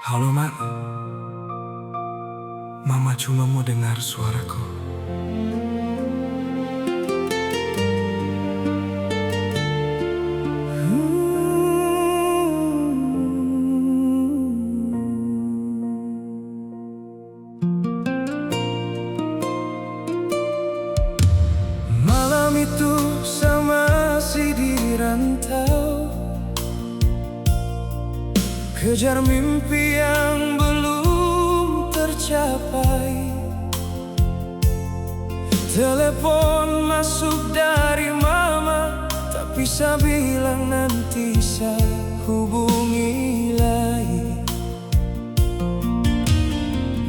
Halo Mak, Mama cuma mau dengar suaraku. Malam itu sama si di rantau, kejar mimpi yang belum tercapai. Telepon masuk dari Mama, tak bisa bilang nanti saya hubungi lagi.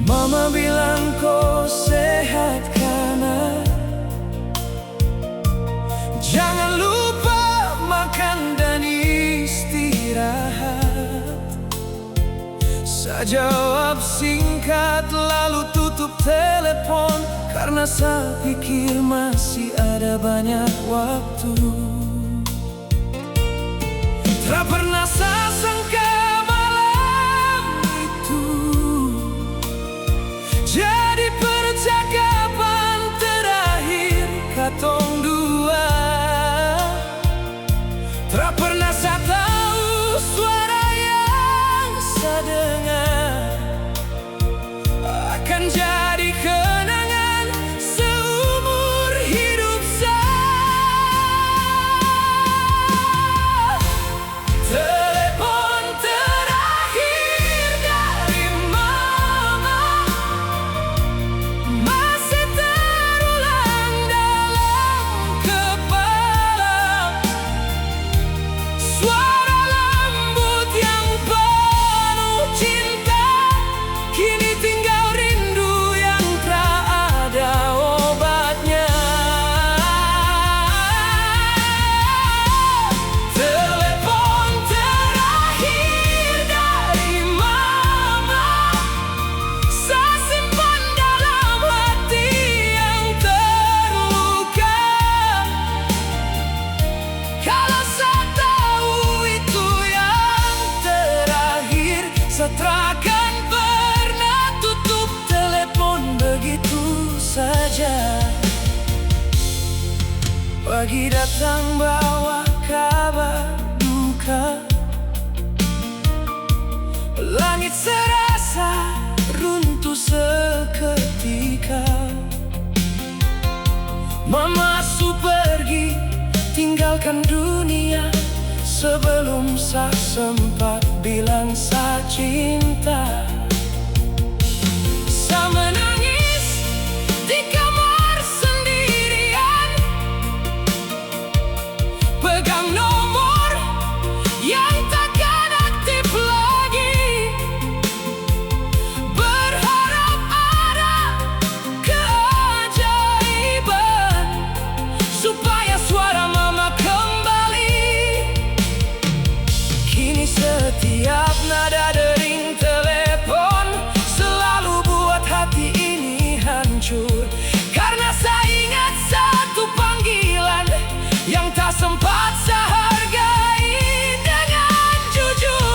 Mama bilang kau sehat karena jangan lupa makan dan istirahat. Saya jawab singkat lalu tutup telepon, karena saya pikir masih ada banyak waktu. Tak pernah saya sangka malam itu jadi percakapan terakhir katong dua. Tak pernah saya tahu suara yang saya dengar akan jadi kenangan seumur hidup saya. Telepon terakhir dari Mama masih terulang dalam kepala. Suara lembut yang penuh cinta, kini tinggal rindu yang tak ada obatnya. Telepon terakhir dari Mama saya simpan dalam hati yang terluka. Kalau saya tahu itu yang terakhir, saya takkan pernah tutup telepon begitu saja. Pagi datang bawa kabar duka, langit serasa runtuh seketika. Mama su pergi tinggalkan dunia sebelum saya sempat bilang saya cinta. Saya menangis di kamar sendirian, pegang nomor yang takkan aktif lagi, berharap ada keajaiban supaya suara Mama kembali. Kini setiap nada dering telepon selalu buat hati ini hancur, karena saya ingat satu panggilan yang tak sempat saya hargai dengan jujur.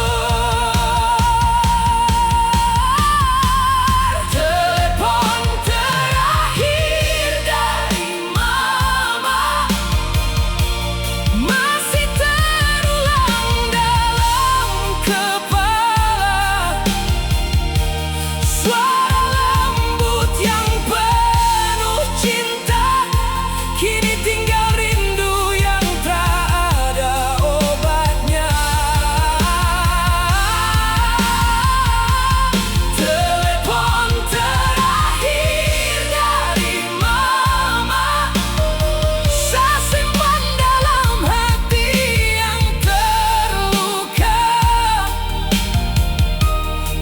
Telepon terakhir dari Mama masih terulang dalam kepala. Suara lembut yang penuh cinta, kini tinggal rindu yang tak ada obatnya. Telepon terakhir dari Mama saya simpan dalam hati yang terluka.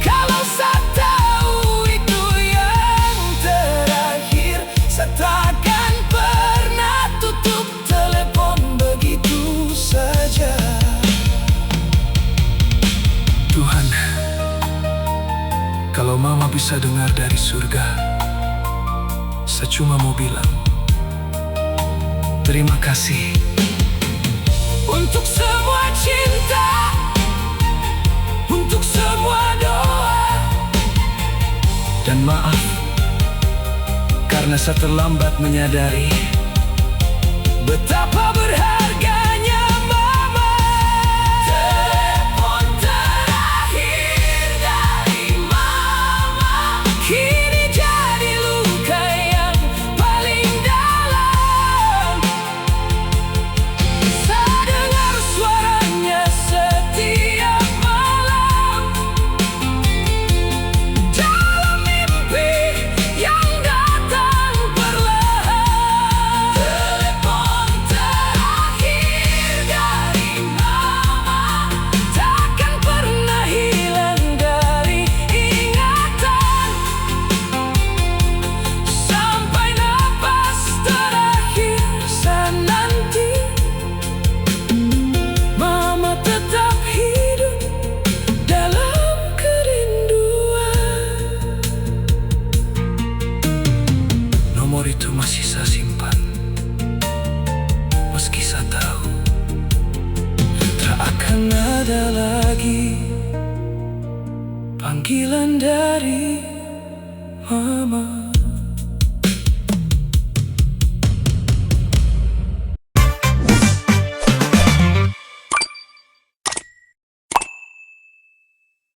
Kalau saya tahu itu yang terakhir, saya takkan pernah tutup telepon begitu saja. Tuhan, kalau Mama bisa dengar dari surga, saya cuma mau bilang terima kasih untuk semua cinta, untuk semua doa. maaf karena saya terlambat menyadari betapa berharganya mama. Telepon terakhir dari mama kini jadi luka yang paling dalam. Saya dengar suaranya setiap malam dalam mimpi yang datang perlahan. Telepon terakhir dari mama takkan pernah hilang dari ingatan sampai napas terakhir saya nanti. Mama tetap hidup dalam kerinduan. Nomor itu masih saya simpan, meski saya tahu tak akan ada lagi panggilan dari mama.